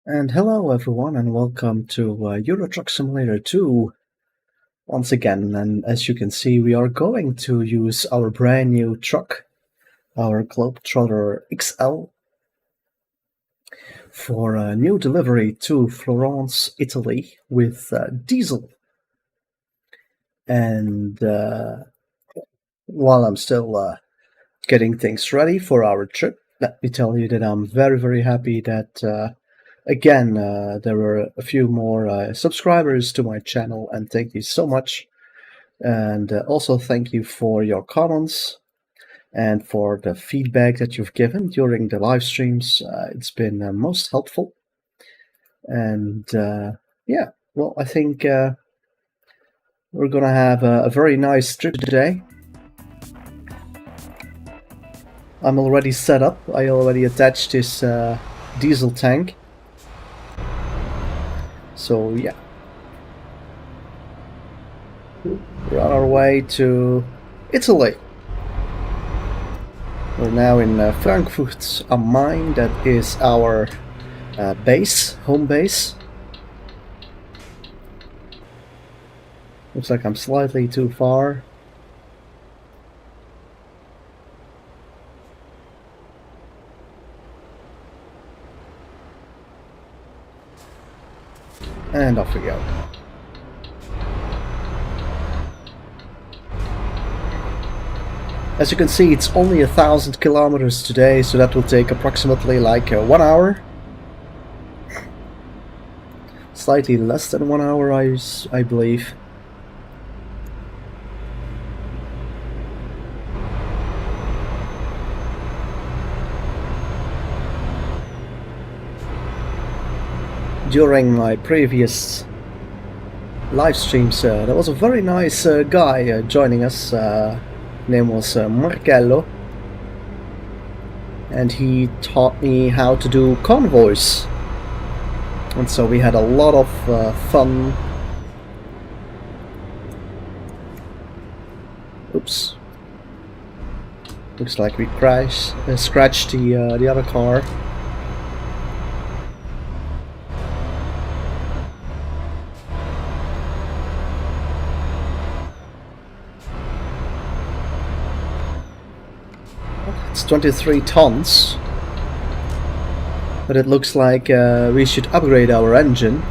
And hello everyone and welcome to Euro Truck Simulator 2 once again. And as you can see, we are going to use our brand new truck, our Globetrotter XL, for a new delivery to Florence, Italy with diesel. And while I'm still getting things ready for our trip, let me tell you that I'm very happy that again, there were a few more subscribers to my channel, and thank you so much. And also thank you for your comments and for the feedback that you've given during the live streams. It's been most helpful. And yeah, well, I think we're gonna have a very nice trip today. I'm already set up. I already attached this diesel tank. So yeah, we're on our way to Italy. We're now in Frankfurt am Main. That is our home base. Looks like I'm slightly too far. And off we go. As you can see, it's only 1,000 kilometers today, so that will take approximately like 1 hour. Slightly less than 1 hour, I believe. During my previous live streams, there was a very nice guy joining us. Name was Marcello, and he taught me how to do convoys, and so we had a lot of fun. Oops, looks like we scratched the other car. It's 23 tons, but it looks like we should upgrade our engine,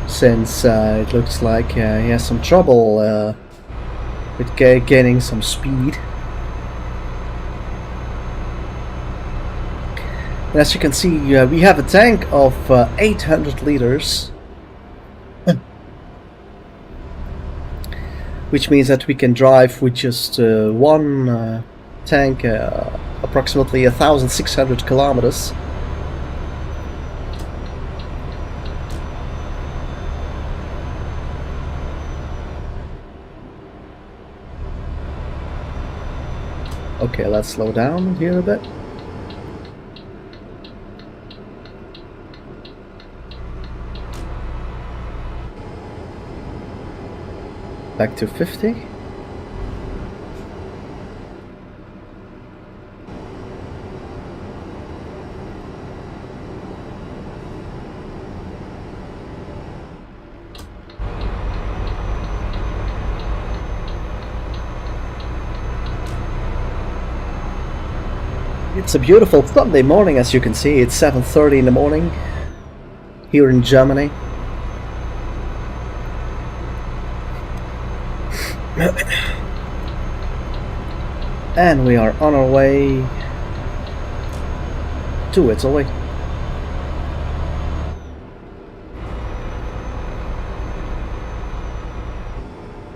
since it looks like he has some trouble with gaining some speed. And as you can see, we have a tank of 800 liters, which means that we can drive with just one tank approximately 1,600 kilometers. Okay, let's slow down here a bit. Back to 50. It's a beautiful Sunday morning, as you can see. It's 7:30 in the morning here in Germany. And we are on our way to Italy.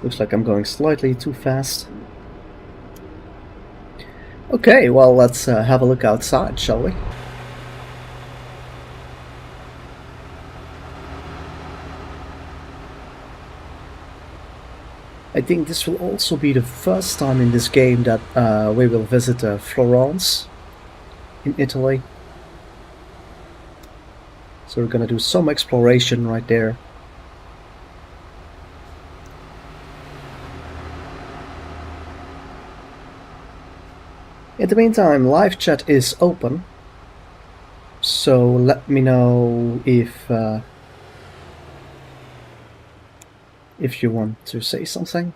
Looks like I'm going slightly too fast. Okay, well, let's have a look outside, shall we? I think this will also be the first time in this game that we will visit Florence in Italy. So we're gonna do some exploration right there. In the meantime, live chat is open, So let me know if you want to say something,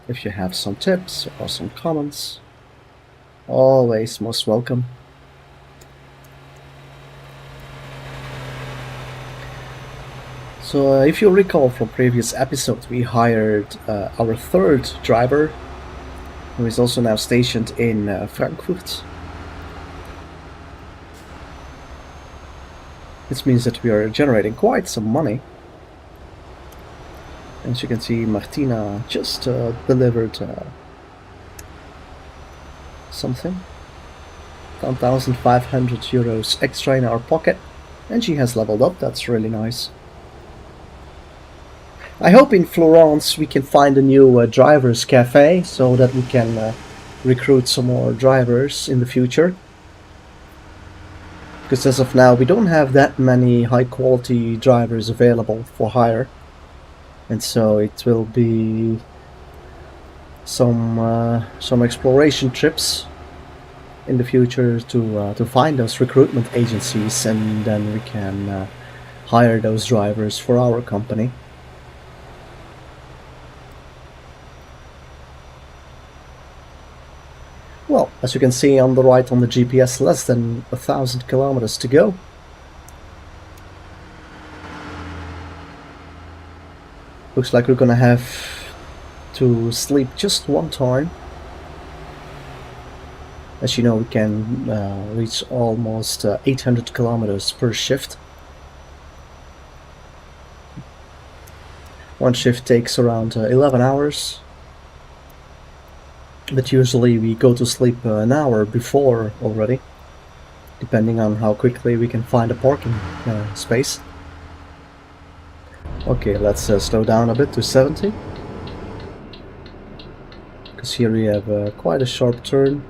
if you have some tips or some comments. Always most welcome. So if you recall from previous episodes, we hired our third driver, who is also now stationed in Frankfurt. This means that we are generating quite some money. As you can see, Martina just delivered something. 1,500 euros extra in our pocket, and she has leveled up. That's really nice. I hope in Florence we can find a new drivers cafe so that we can recruit some more drivers in the future. Because as of now we don't have that many high quality drivers available for hire, and so it will be some exploration trips in the future to find those recruitment agencies, and then we can hire those drivers for our company. Well, as you can see on the right on the GPS, less than 1,000 kilometers to go. Looks like we're gonna have to sleep just one time. As you know, we can reach almost 800 kilometers per shift. One shift takes around 11 hours. But usually we go to sleep an hour before already, depending on how quickly we can find a parking space. Okay, let's slow down a bit to 70. Because here we have quite a sharp turn.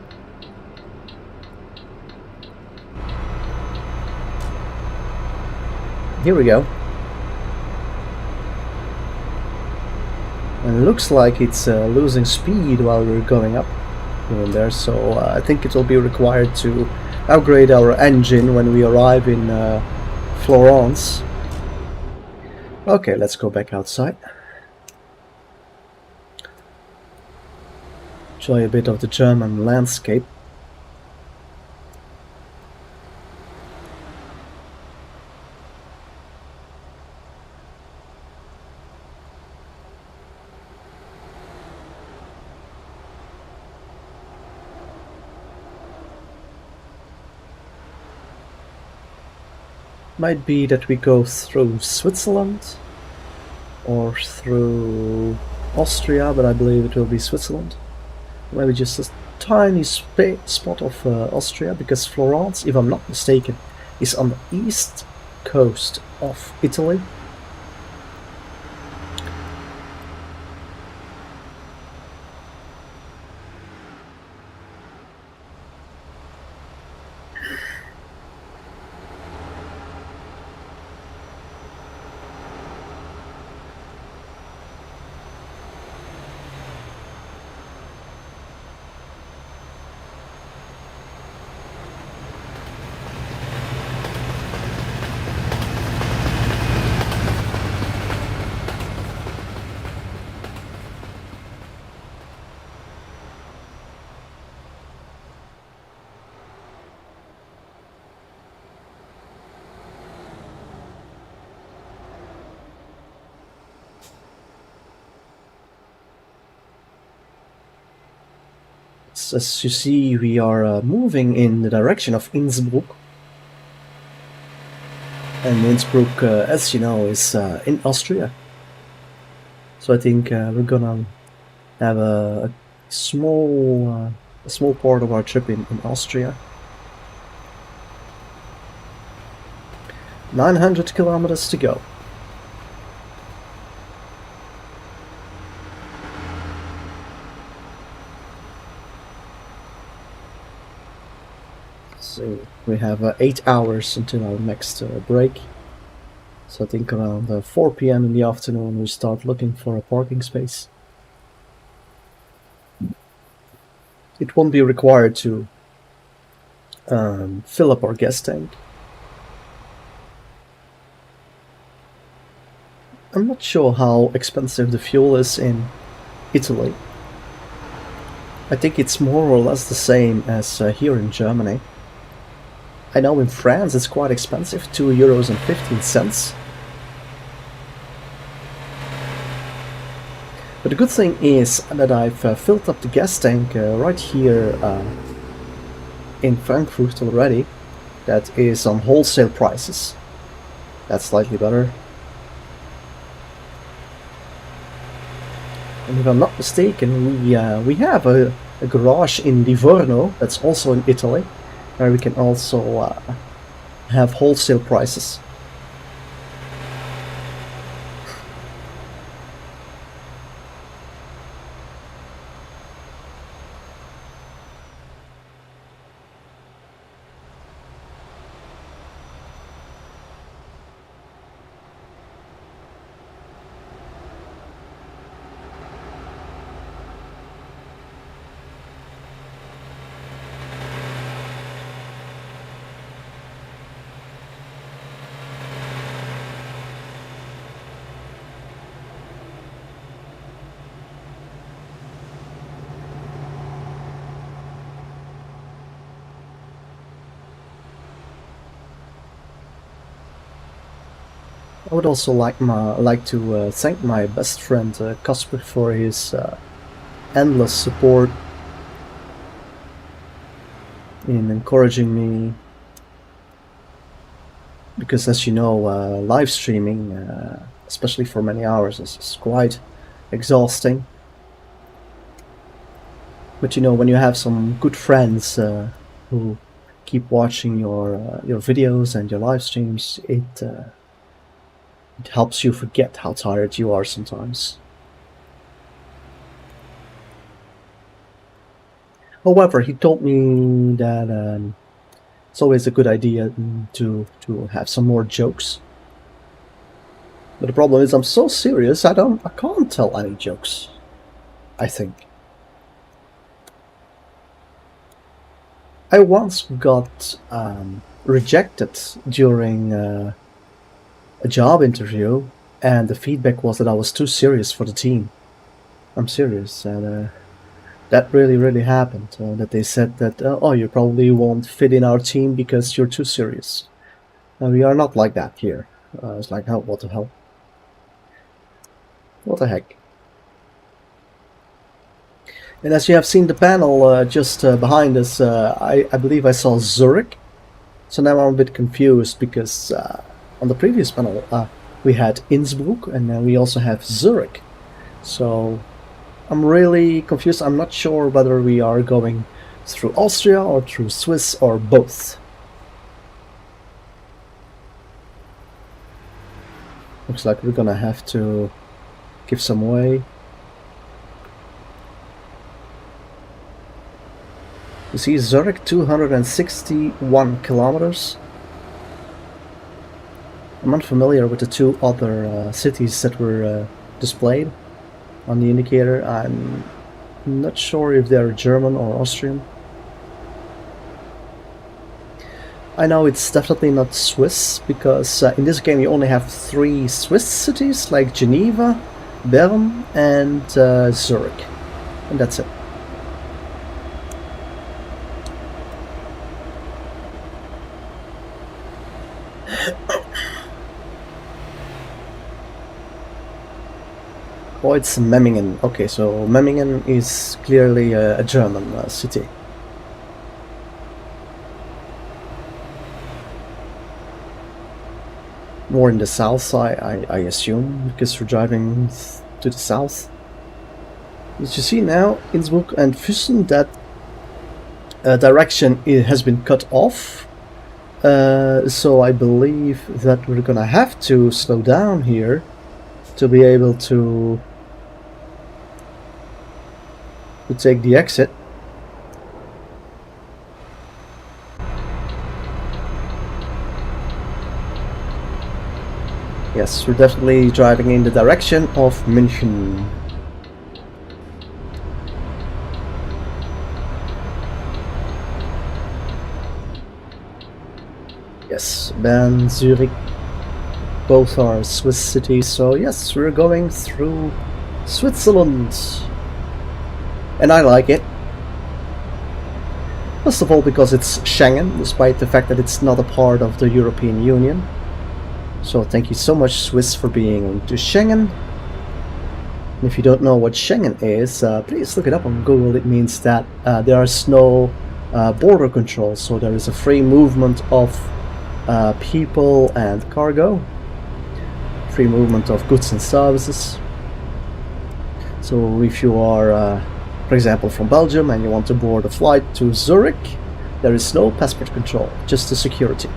Here we go. And it looks like it's losing speed while we're going up here and there, so I think it will be required to upgrade our engine when we arrive in Florence. Okay, let's go back outside. Enjoy a bit of the German landscape. Might be that we go through Switzerland or through Austria, but I believe it will be Switzerland. Maybe just a tiny spot of Austria, because Florence, if I'm not mistaken, is on the east coast of Italy. As you see, we are moving in the direction of Innsbruck. And Innsbruck, as you know, is in Austria. So I think we're gonna have a small part of our trip in Austria. 900 kilometers to go. So we have 8 hours until our next break. So I think around 4 p.m. in the afternoon we start looking for a parking space. It won't be required to fill up our gas tank. I'm not sure how expensive the fuel is in Italy. I think it's more or less the same as here in Germany. I know in France it's quite expensive, €2.15. But the good thing is that I've filled up the gas tank right here in Frankfurt already. That is on wholesale prices. That's slightly better. And if I'm not mistaken, we have a garage in Livorno, that's also in Italy, where we can also have wholesale prices. I would also like to thank my best friend Casper for his endless support in encouraging me, because as you know, live streaming, especially for many hours, is quite exhausting. But you know, when you have some good friends who keep watching your videos and your live streams, it helps you forget how tired you are sometimes. However, he told me that it's always a good idea to have some more jokes. But the problem is I'm so serious I can't tell any jokes, I think. I once got rejected during a job interview, and the feedback was that I was too serious for the team. I'm serious, and that really happened. That they said that, oh, you probably won't fit in our team because you're too serious. We are not like that here. It's like, oh, what the hell? What the heck? And as you have seen the panel just behind us, I believe I saw Zurich. So now I'm a bit confused because on the previous panel we had Innsbruck, and now we also have Zurich. So I'm really confused. I'm not sure whether we are going through Austria or through Swiss or both. Looks like we're gonna have to give some way. You see Zurich, 261 kilometers. I'm unfamiliar with the two other cities that were displayed on the indicator. I'm not sure if they're German or Austrian. I know it's definitely not Swiss, because in this game you only have 3 Swiss cities, like Geneva, Bern and Zurich, and that's it. Oh, it's Memmingen. Okay, so Memmingen is clearly a German city. More in the south, I assume, because we're driving to the south. As you see now, Innsbruck and Füssen, that direction has been cut off. So I believe that we're gonna have to slow down here to be able to take the exit. Yes, we're definitely driving in the direction of München. Yes, Bern, Zurich, both are Swiss cities, so yes, we're going through Switzerland. And I like it. First of all, because it's Schengen, despite the fact that it's not a part of the European Union. So thank you so much, Swiss, for being into Schengen. And if you don't know what Schengen is, please look it up on Google. It means that there is no border control, so there is a free movement of people and cargo, free movement of goods and services. So if you are, for example, from Belgium and you want to board a flight to Zurich, there is no passport control, just the security.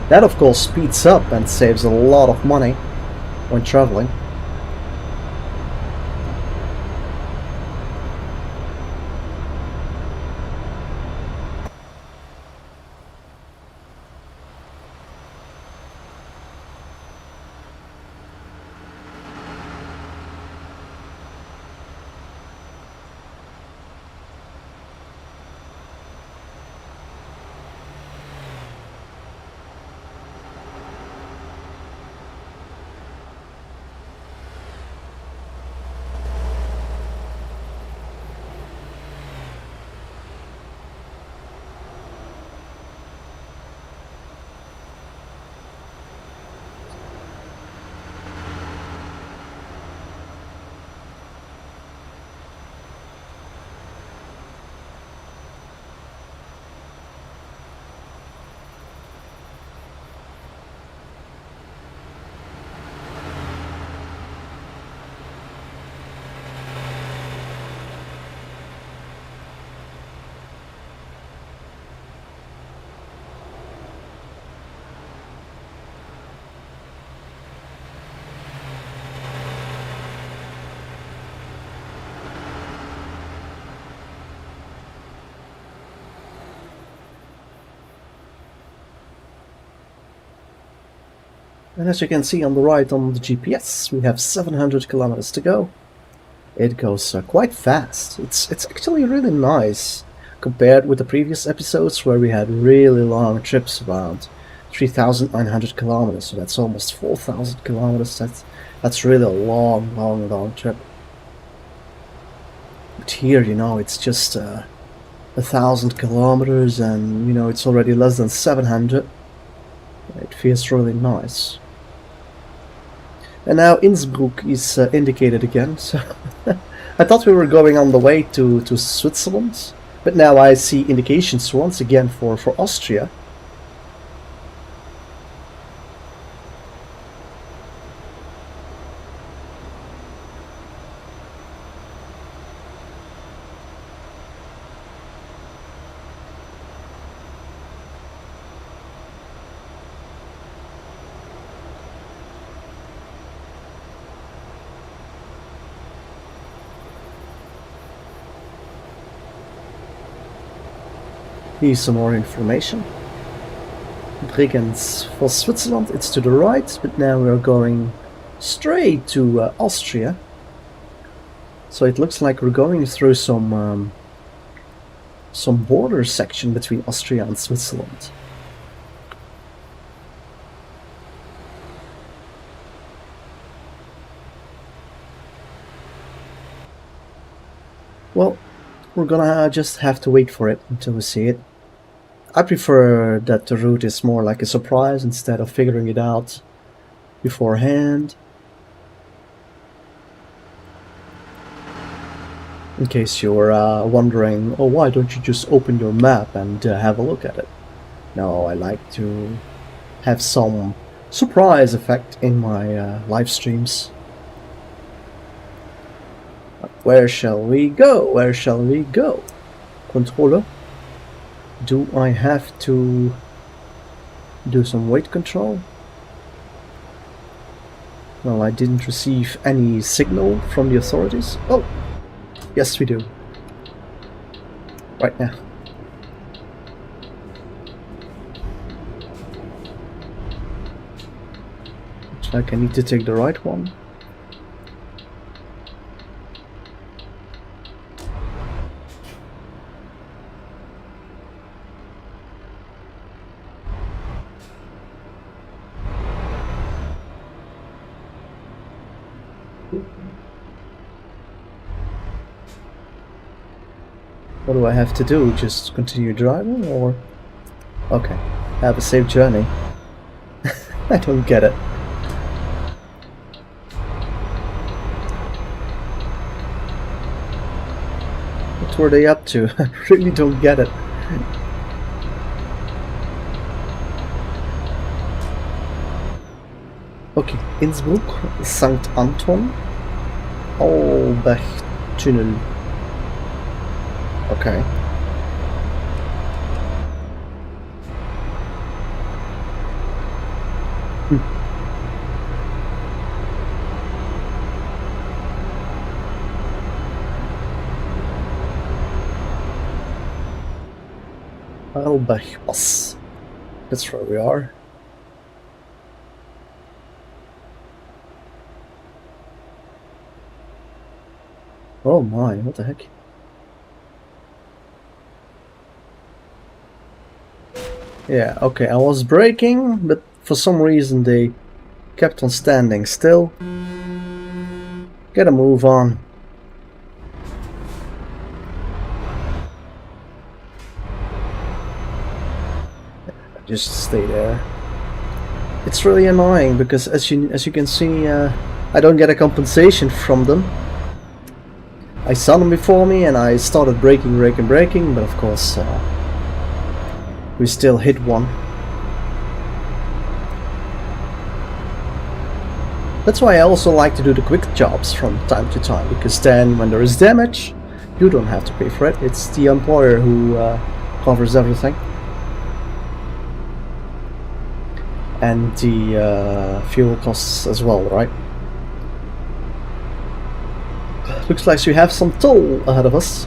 That of course speeds up and saves a lot of money when traveling. And as you can see on the right on the GPS, we have 700 kilometers to go. It goes quite fast. It's actually really nice compared with the previous episodes where we had really long trips, around 3,900 kilometers. So that's almost 4,000 kilometers. That's really a long trip. But here, you know, it's just 1,000 kilometers, and you know it's already less than 700. It feels really nice. And now Innsbruck is indicated again, so I thought we were going on the way to Switzerland, but now I see indications once again for Austria. Here's some more information. Bregenz for Switzerland, it's to the right, but now we're going straight to Austria. So it looks like we're going through some border section between Austria and Switzerland. Well, we're gonna just have to wait for it until we see it. I prefer that the route is more like a surprise instead of figuring it out beforehand. In case you're wondering, oh, why don't you just open your map and have a look at it? No, I like to have some surprise effect in my live streams. Where shall we go? Where shall we go? Controller. Do I have to do some weight control? Well, I didn't receive any signal from the authorities. Oh, yes we do. Right now. Looks like I need to take the right one. What do I have to do? Just continue driving, or... Okay. Have a safe journey. I don't get it. What were they up to? I really don't get it. Okay, Innsbruck, St. Anton, Albach-Tunnel. Okay. Albach Pass. That's where we are. Oh my, what the heck? Yeah, okay, I was braking, but for some reason they kept on standing still. Gotta move on. Just stay there. It's really annoying because as you can see, I don't get a compensation from them. I saw them before me and I started braking, but of course we still hit one. That's why I also like to do the quick jobs from time to time, because then when there is damage, you don't have to pay for it. It's the employer who covers everything. And the fuel costs as well, right? Looks like we have some toll ahead of us.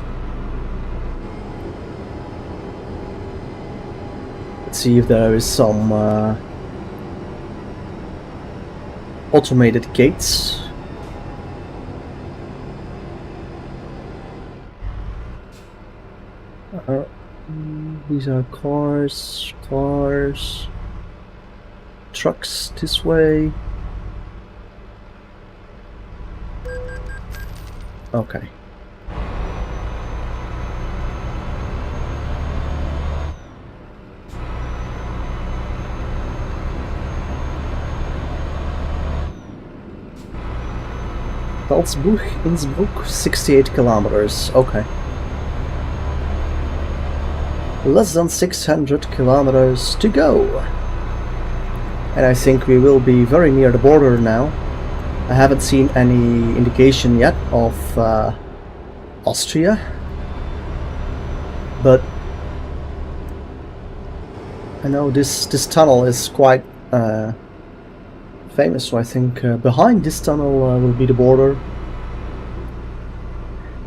Let's see if there is some automated gates. These are cars, trucks this way. Okay. Salzburg, Innsbruck, 68 kilometers. Okay. Less than 600 kilometers to go. And I think we will be very near the border now. I haven't seen any indication yet of Austria, but I know this tunnel is quite famous, so I think behind this tunnel will be the border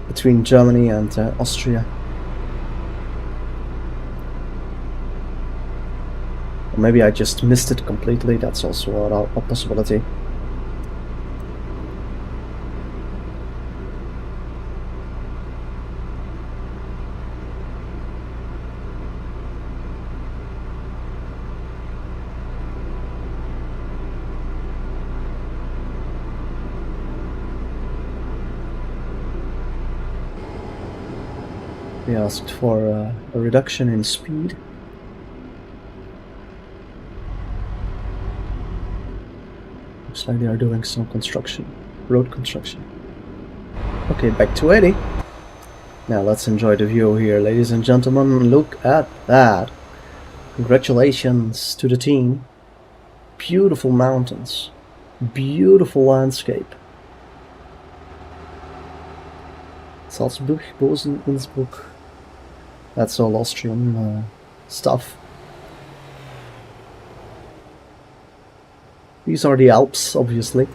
between Germany and Austria. Or maybe I just missed it completely, that's also a possibility. They asked for a reduction in speed. Looks like they are doing some construction, road construction. Okay, back to 80. Now let's enjoy the view here, ladies and gentlemen. Look at that. Congratulations to the team. Beautiful mountains, beautiful landscape. Salzburg, Bosen, Innsbruck. That's all Austrian stuff. These are the Alps, obviously.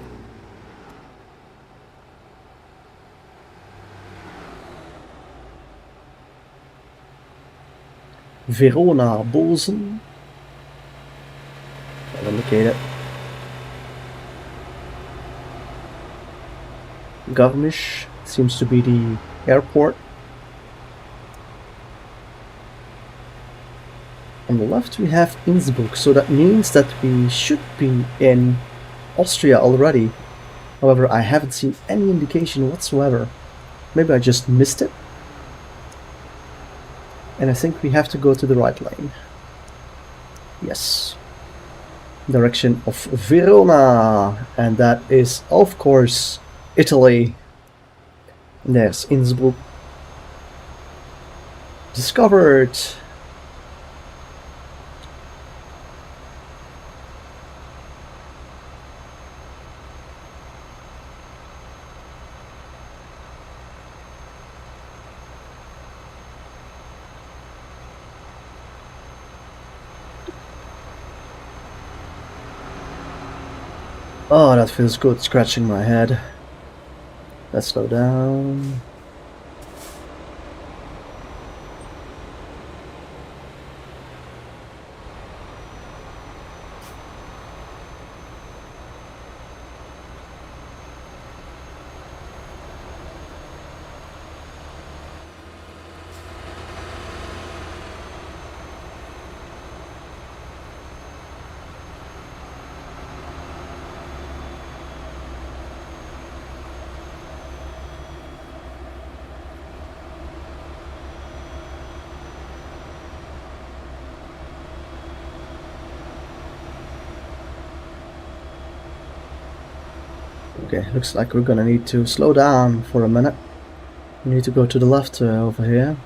Verona, Bosen. I'll indicate it. Garmisch seems to be the airport. On the left we have Innsbruck, so that means that we should be in Austria already. However, I haven't seen any indication whatsoever. Maybe I just missed it. And I think we have to go to the right lane. Yes. Direction of Verona. And that is, of course, Italy. And there's Innsbruck. Discovered. Oh, that feels good, scratching my head. Let's slow down. Okay, looks like we're gonna need to slow down for a minute. We need to go to the left over here.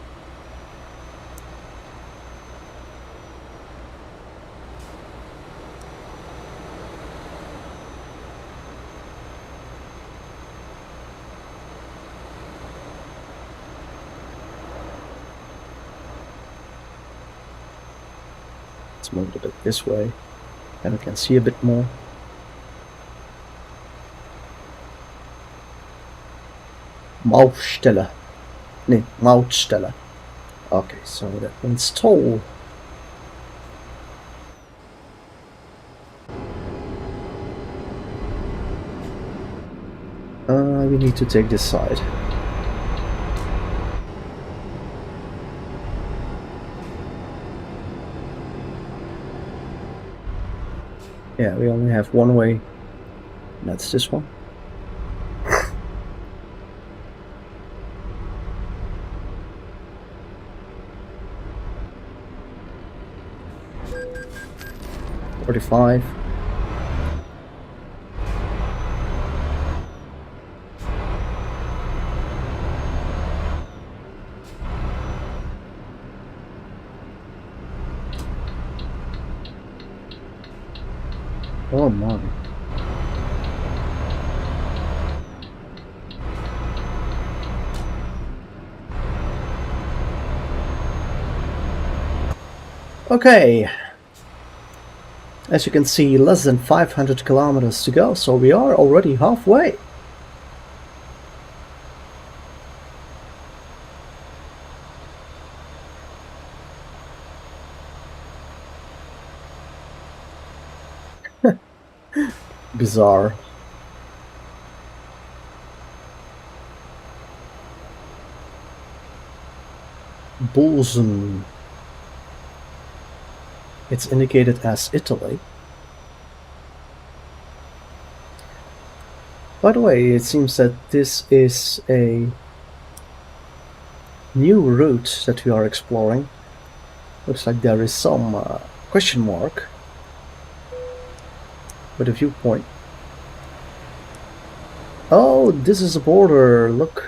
Let's move it a bit this way, and we can see a bit more. Mautstelle. Nee, Mautstelle. Okay, so that means toll. We need to take this side. Yeah, we only have one way. And that's this one. $45. Oh my. Okay. As you can see, less than 500 kilometers to go, so we are already halfway. Bizarre. Bolzen. It's indicated as Italy. By the way, it seems that this is a new route that we are exploring. Looks like there is some question mark with a viewpoint. Oh, this is a border, look.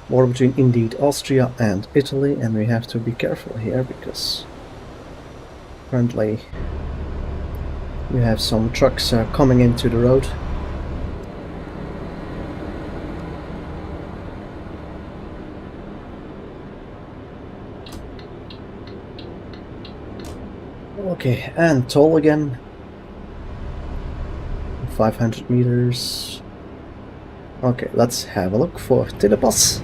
Border between indeed Austria and Italy, and we have to be careful here because apparently we have some trucks coming into the road. Okay, and toll again. 500 meters. Okay, let's have a look for Telepass.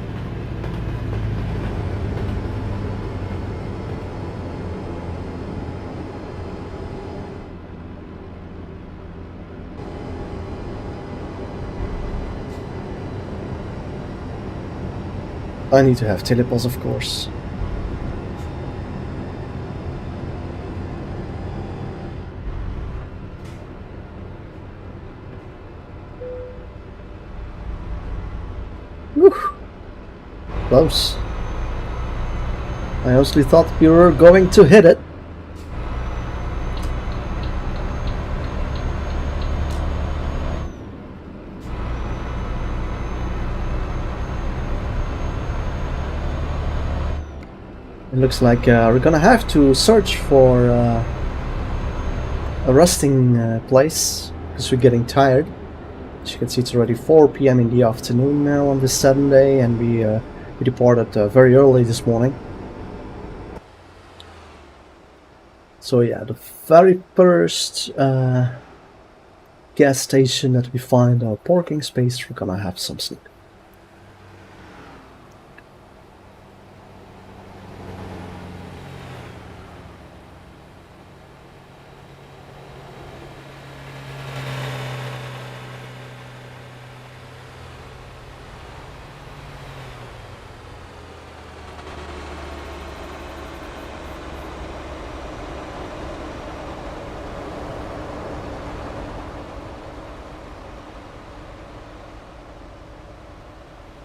I need to have Telepass, of course. Whew. close. I honestly thought we were going to hit it. It looks like we're gonna have to search for a resting place because we're getting tired. As you can see, it's already 4 p.m. in the afternoon now on this Saturday, and we departed very early this morning. So yeah, the very first gas station that we find our parking space, we're gonna have some sleep.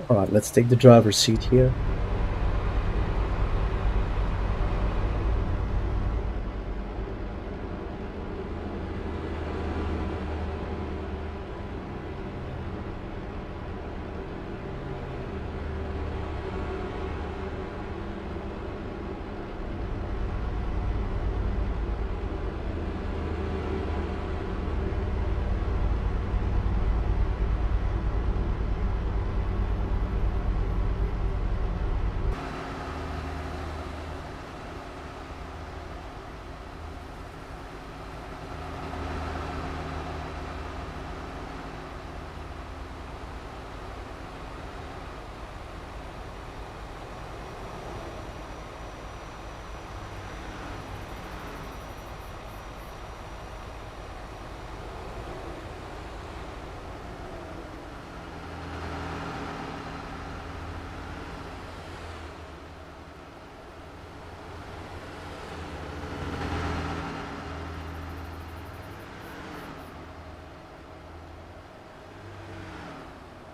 Alright, let's take the driver's seat here.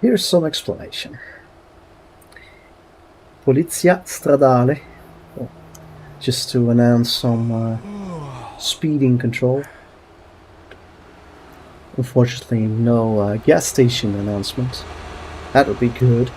Here's some explanation. Polizia Stradale, just to announce some speeding control. Unfortunately, no gas station announcement. That would be good.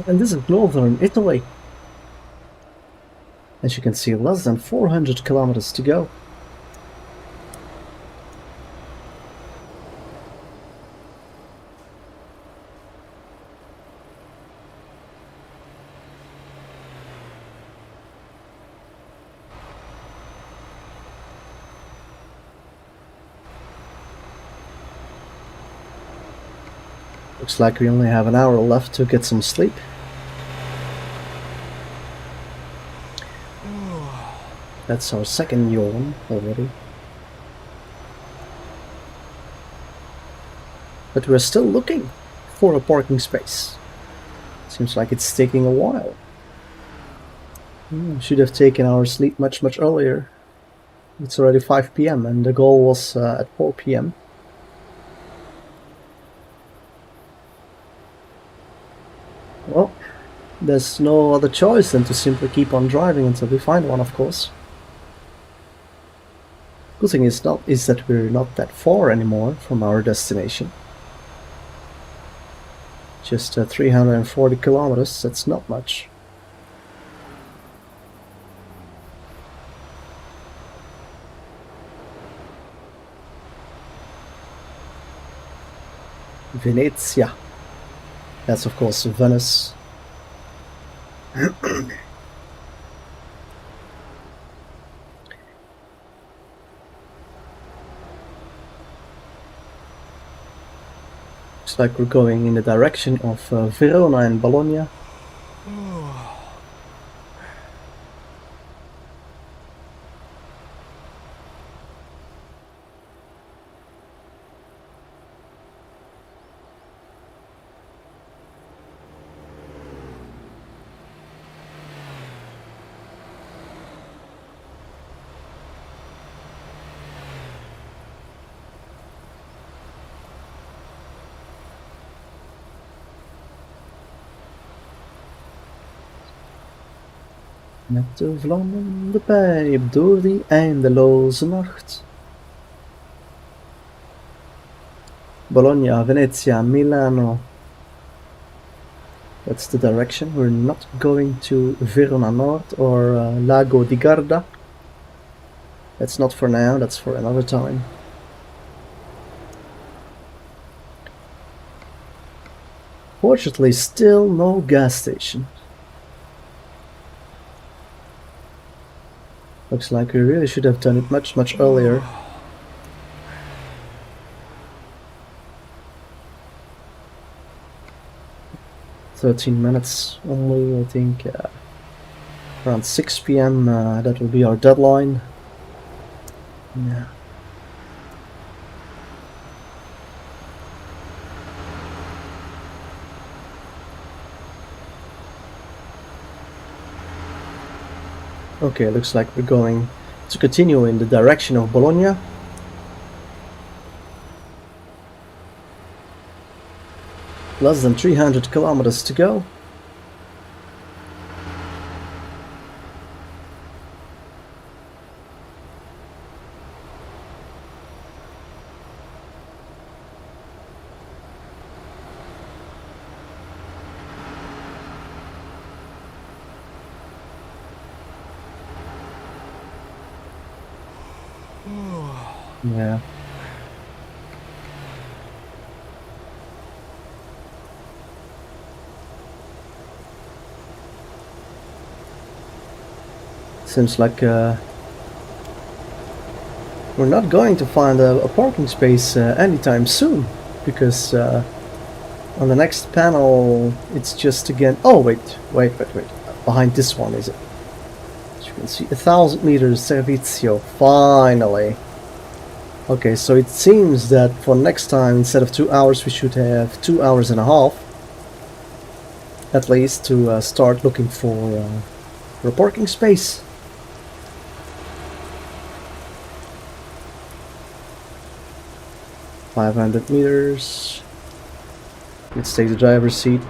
And this is northern Italy. As you can see, less than 400 kilometers to go. Looks like we only have an hour left to get some sleep. That's our second yawn already. But we're still looking for a parking space. Seems like it's taking a while. Should have taken our sleep much earlier. It's already 5 p.m. and the goal was at 4 p.m. Well, there's no other choice than to simply keep on driving until we find one, of course. Good thing is that we're not that far anymore from our destination. Just 340 kilometers, that's not much. Venezia. That's of course Venice. Looks like we're going in the direction of Verona and Bologna. Met de vlammende pijp door die eindeloze nacht. Bologna, Venezia, Milano. That's the direction. We're not going to Verona North or Lago di Garda. That's not for now, that's for another time. Fortunately, still no gas station. Looks like we really should have done it much earlier. $13 only, I think. Around 6 p.m. That will be our deadline. Yeah. Okay, looks like we're going to continue in the direction of Bologna. Less than 300 kilometers to go. Yeah. Seems like we're not going to find a parking space anytime soon, because on the next panel it's just again. Oh wait. Behind this one is it? As you can see, 1,000 meters servizio. Finally. Okay, so it seems that for next time, instead of 2 hours, we should have 2 hours and a half, at least, to start looking for a parking space. $500 meters. Let's take the driver's seat.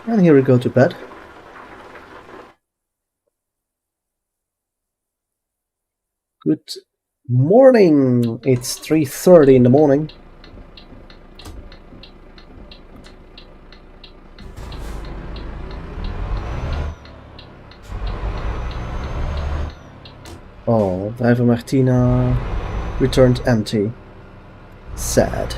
And here we go to bed. Good morning! It's 3:30 in the morning. Oh, driver Martina returned empty. Sad.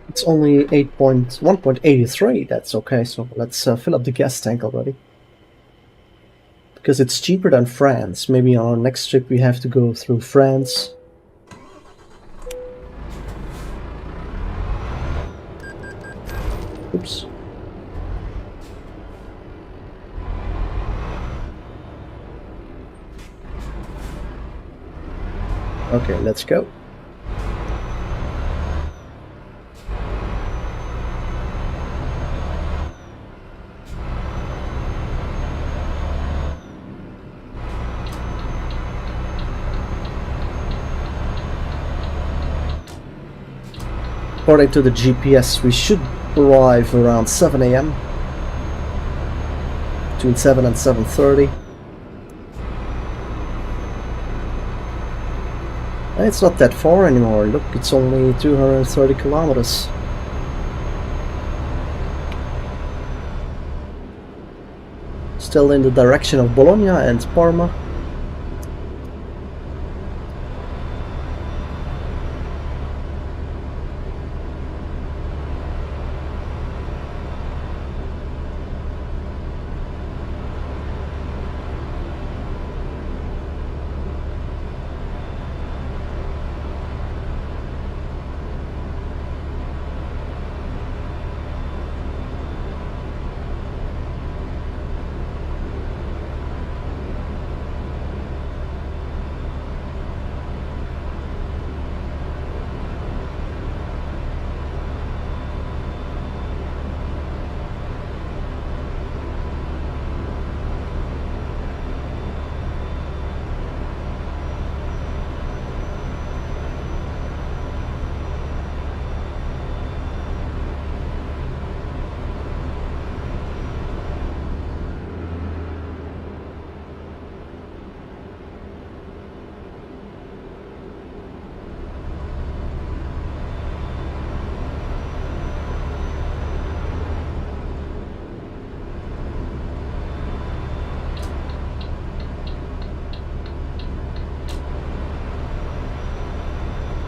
It's only 1.83, that's okay, so let's fill up the gas tank already. Because it's cheaper than France. Maybe on our next trip we have to go through France. Oops. Okay, let's go. According to the GPS, we should arrive around 7 a.m. Between 7 and 7:30. And it's not that far anymore. Look, it's only 230 kilometers. Still in the direction of Bologna and Parma.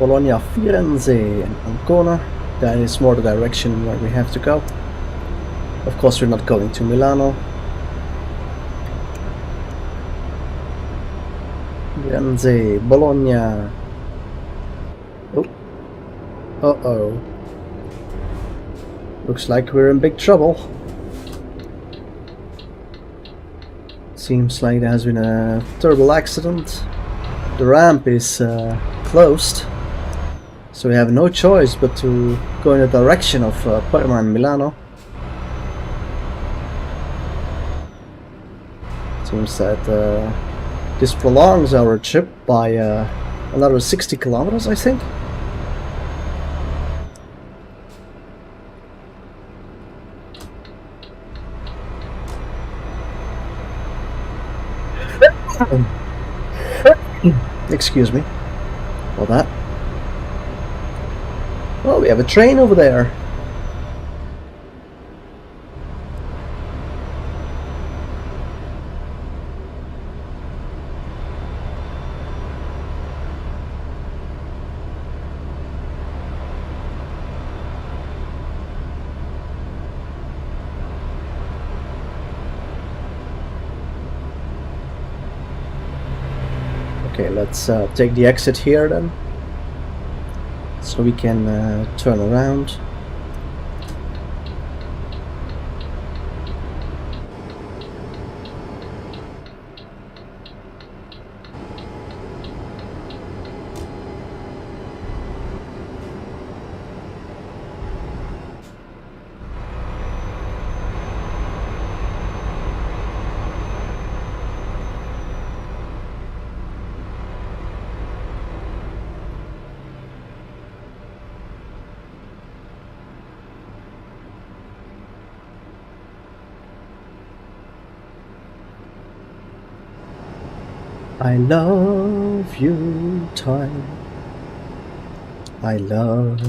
Bologna, Firenze, and Ancona. That is more the direction where we have to go. Of course, we're not going to Milano. Firenze, Bologna. Oh. Uh-oh. Looks like we're in big trouble. Seems like there has been a terrible accident. The ramp is closed, so we have no choice but to go in the direction of Parma and Milano. Seems that this prolongs our trip by another 60 kilometers, I think. Excuse me for that. Oh, we have a train over there. Okay, let's take the exit here then, so we can turn around. I love you, time. I love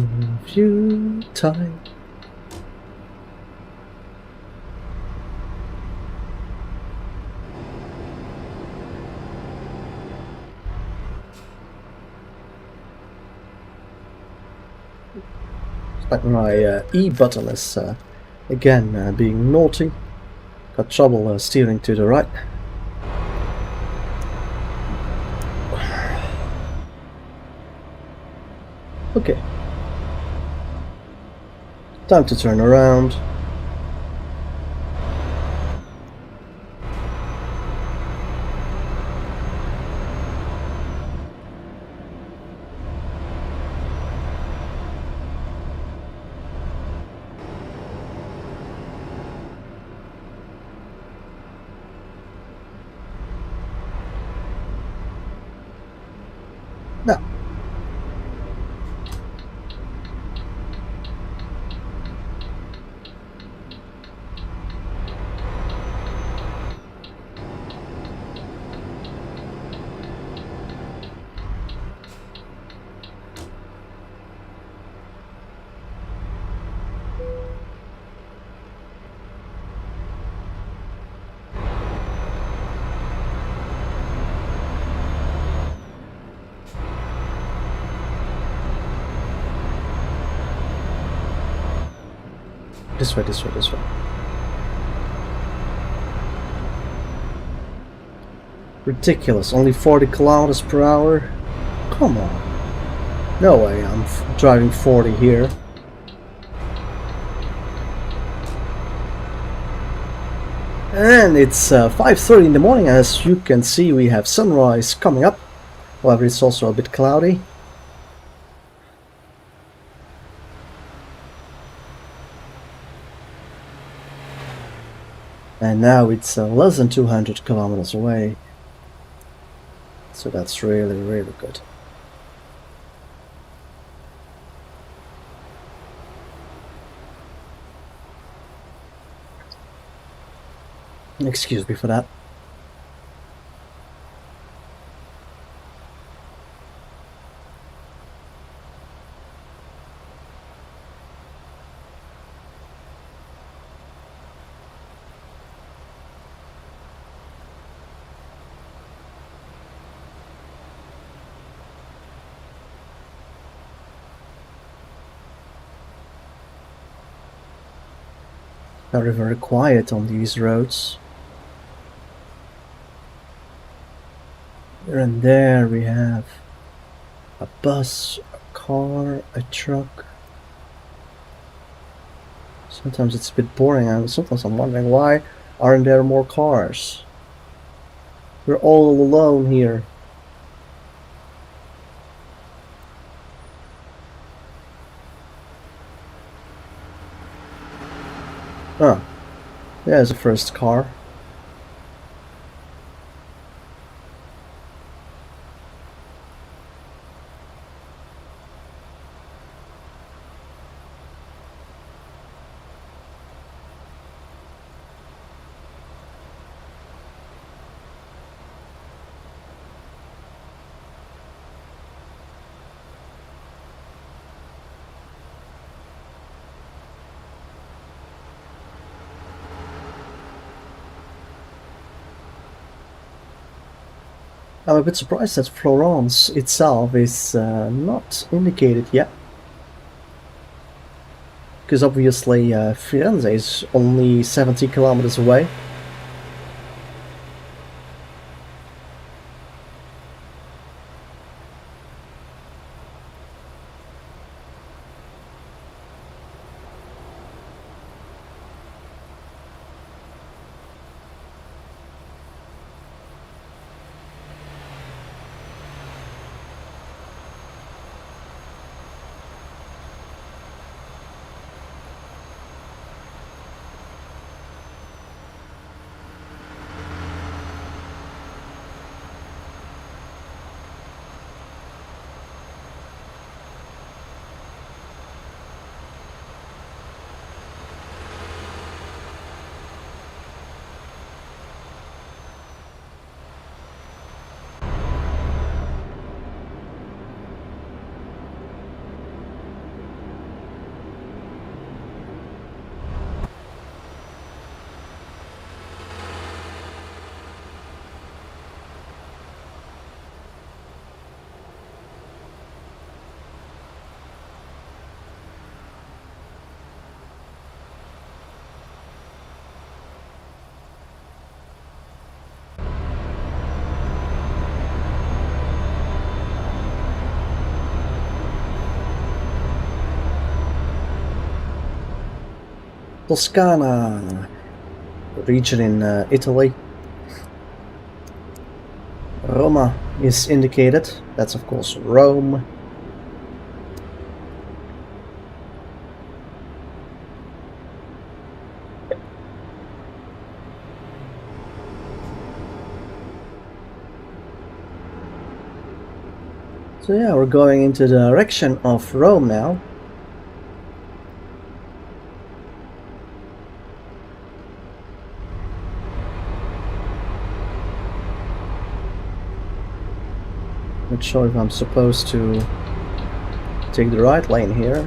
you, time. But my E button is again being naughty. Got trouble steering to the right. Okay. Time to turn around. Now. This way, this way, this way. Ridiculous, only 40 kilometers per hour? Come on. No way, I'm driving 40 here. And it's 5:30 in the morning. As you can see, we have sunrise coming up. However, it's also a bit cloudy. And now it's less than 200 kilometers away. So that's really, really good. Excuse me for that. Very, very quiet on these roads. Here and there we have a bus, a car, a truck. Sometimes it's a bit boring, and sometimes I'm wondering why aren't there more cars? We're all alone here. Huh. There's the first car. I'm a bit surprised that Florence itself is not indicated yet. Because obviously Firenze is only 70 kilometers away. Toscana, region in Italy. Roma is indicated. That's of course Rome. So yeah, we're going into the direction of Rome now. Not sure if I'm supposed to take the right lane here.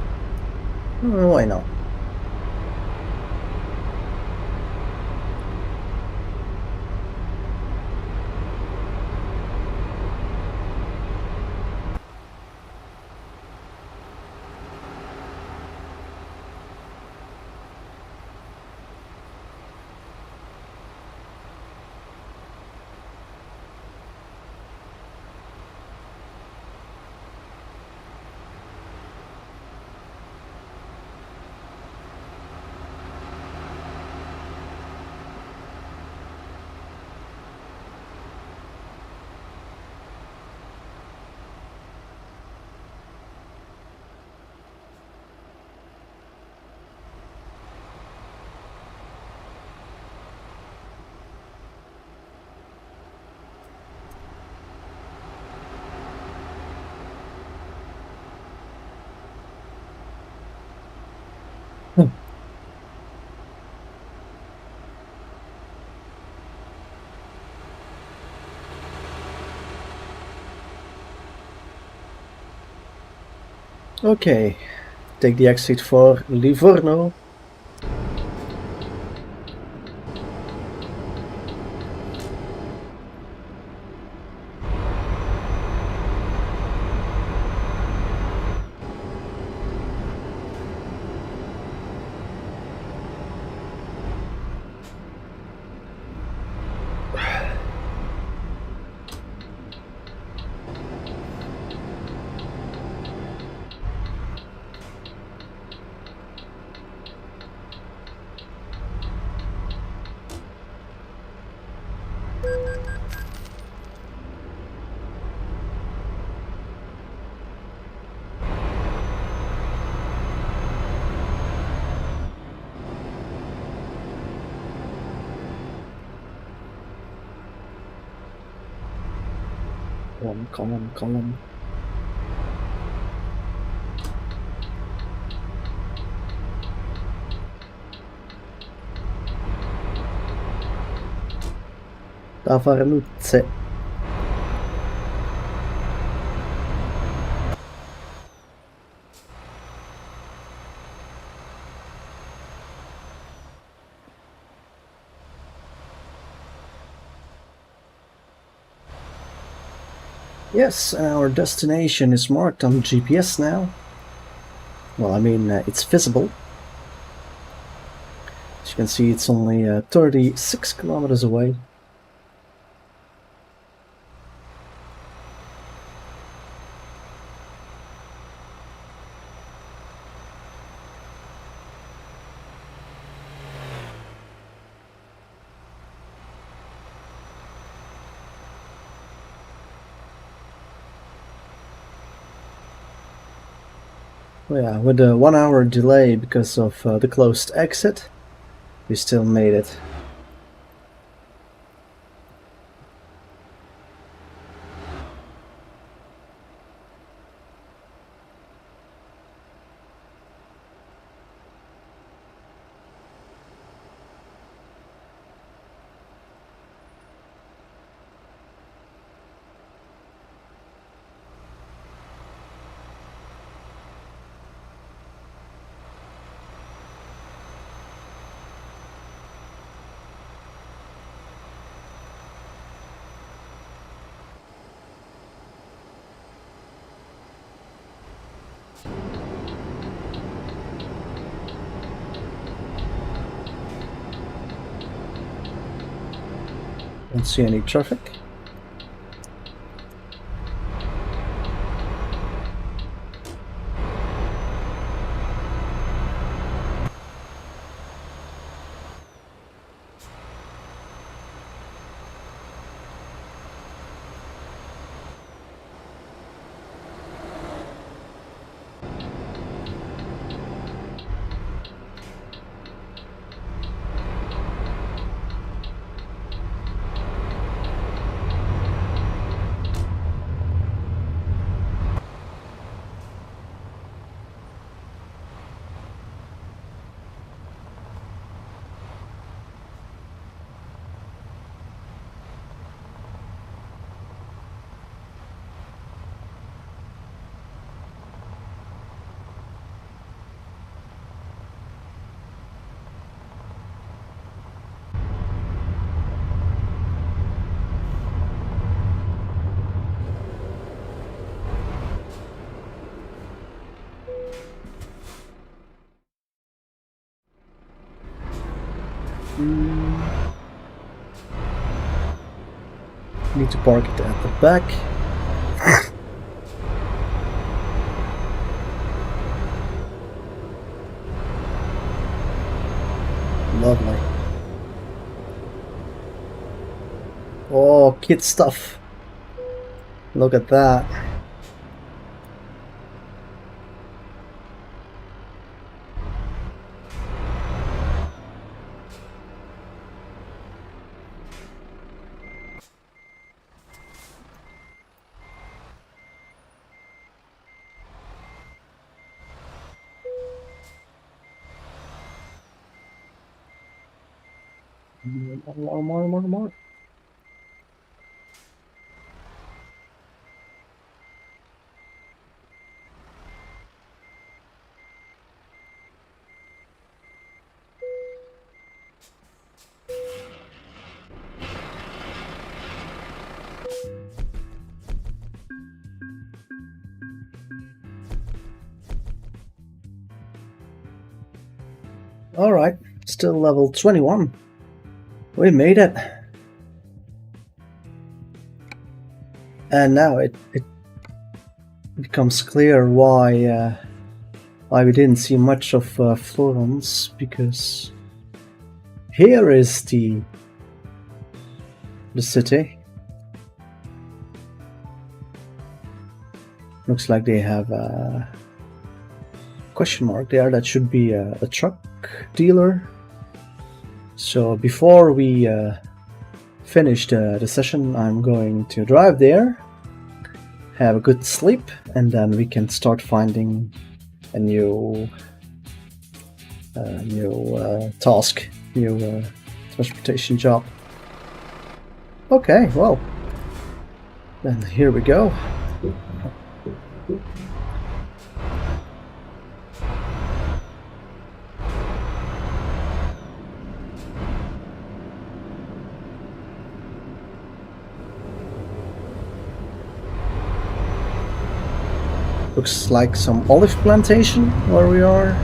Why not? Okay, take the exit for Livorno. Come on, come on, come on. Da fare Luzze. Yes, our destination is marked on GPS now. Well, I mean, it's visible. As you can see, it's only 36 kilometers away. Well, yeah, with a 1 hour delay because of the closed exit, we still made it. Don't see any traffic. Need to park it at the back. Lovely. Oh, kid stuff. Look at that. More. Alright, still level 21. We made it. And now it becomes clear why we didn't see much of Florence, because here is the city. Looks like they have a question mark there. That should be a truck dealer. So before we finish the session, I'm going to drive there have a good sleep, and then we can start finding a new task, new transportation job. Okay, well, then here we go. Looks like some olive plantation where we are.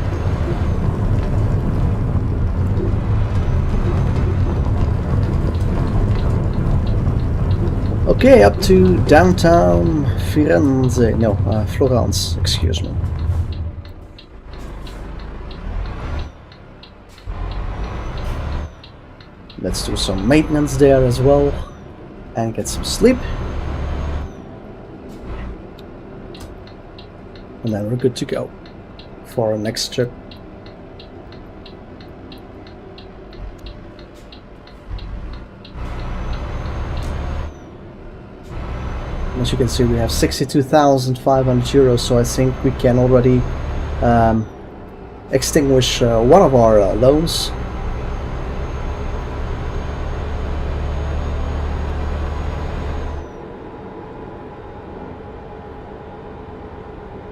Okay, up to downtown Firenze. No, Florence, excuse me. Let's do some maintenance there as well and get some sleep. And then we're good to go for our next trip. As you can see, we have 62,500 euros, so I think we can already extinguish one of our loans.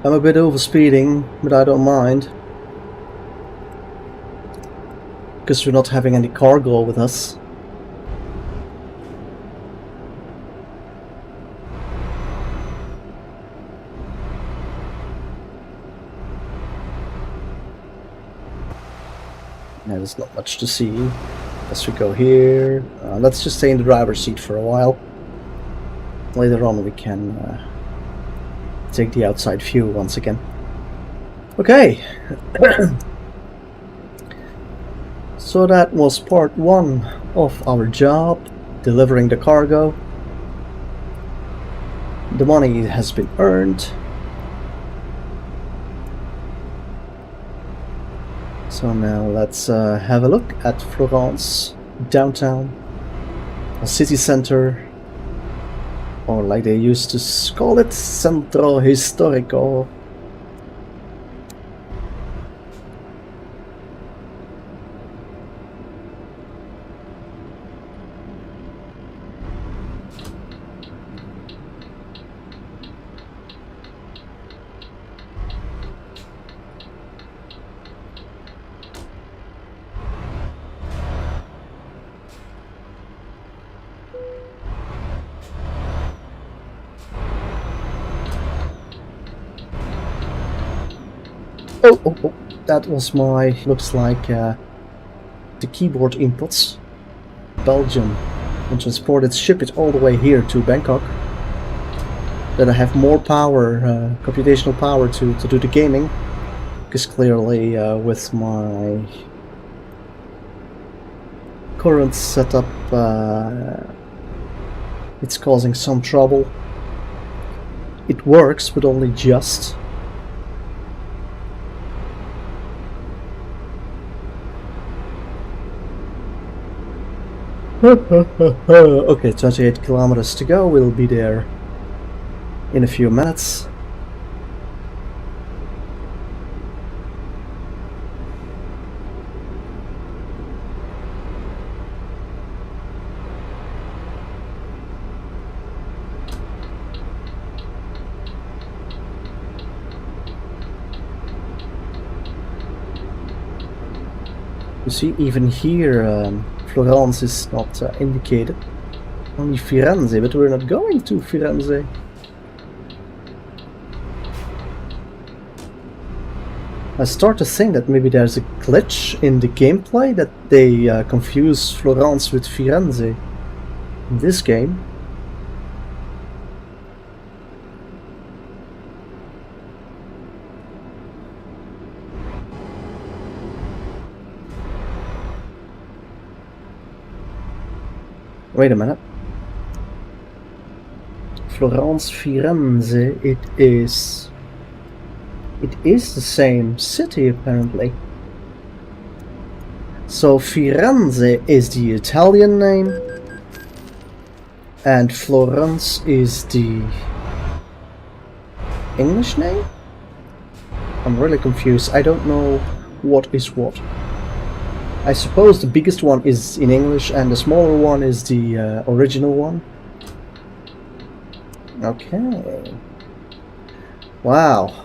I'm a bit overspeeding, but I don't mind, because we're not having any cargo with us. Yeah, there's not much to see as we go here. Let's just stay in the driver's seat for a while. Later on we can take the outside view once again. Okay. So that was part 1 of our job, delivering the cargo. The money has been earned. So now let's have a look at Florence, downtown, a city center, or like they used to call it, Centro Historico. Oh, that was my, looks like the keyboard inputs. Belgium, and ship it all the way here to Bangkok. Then I have more power, computational power to do the gaming. Because clearly with my current setup it's causing some trouble. It works, but only just. Okay, 28 kilometers to go. We'll be there in a few minutes. You see, even here Florence is not indicated. Only Firenze, but we're not going to Firenze. I start to think that maybe there's a glitch in the gameplay, that they confuse Florence with Firenze in this game. Wait a minute. Florence, Firenze, it is the same city apparently. So Firenze is the Italian name and Florence is the English name? I'm really confused. I don't know what is what. I suppose the biggest one is in English and the smaller one is the original one. Okay. Wow.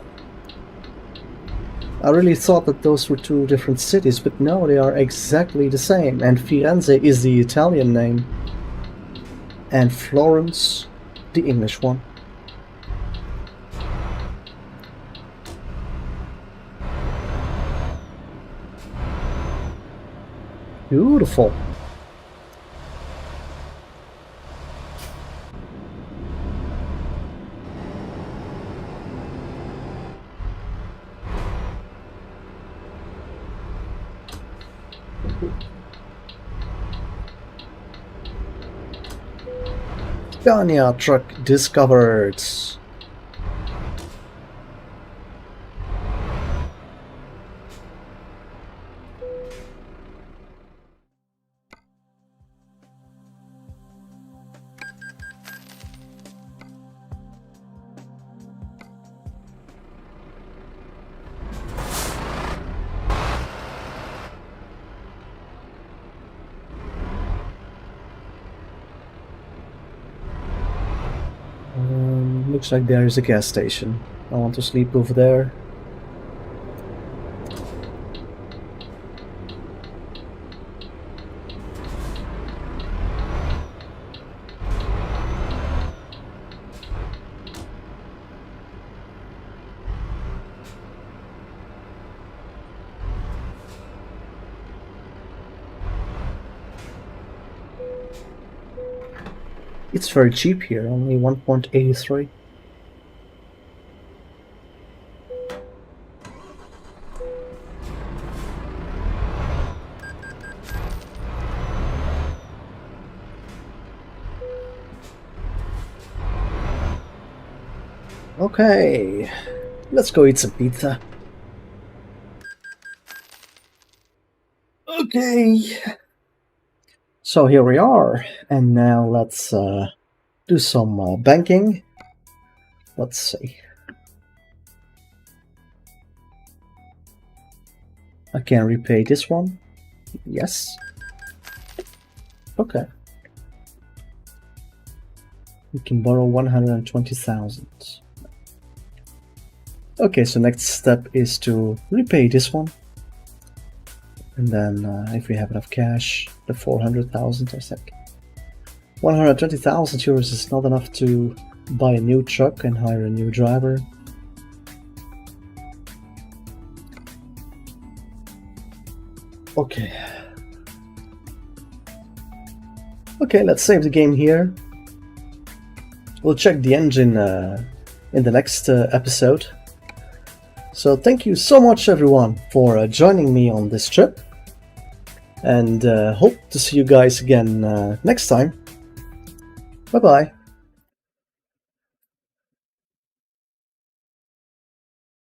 I really thought that those were two different cities, but no, they are exactly the same. And Firenze is the Italian name. And Florence, the English one. Beautiful. Scania truck discovered. Looks like there is a gas station. I want to sleep over there. It's very cheap here, only 1.83. Okay, let's go eat some pizza. Okay, so here we are, and now let's do some banking. Let's see. I can repay this one. Yes. Okay. We can borrow 120,000. Okay, so next step is to repay this one. And then if we have enough cash, the 400,000 I think. 120,000 euros is not enough to buy a new truck and hire a new driver. Okay. Okay, let's save the game here. We'll check the engine in the next episode. So thank you so much everyone for joining me on this trip. And hope to see you guys again next time. Bye bye.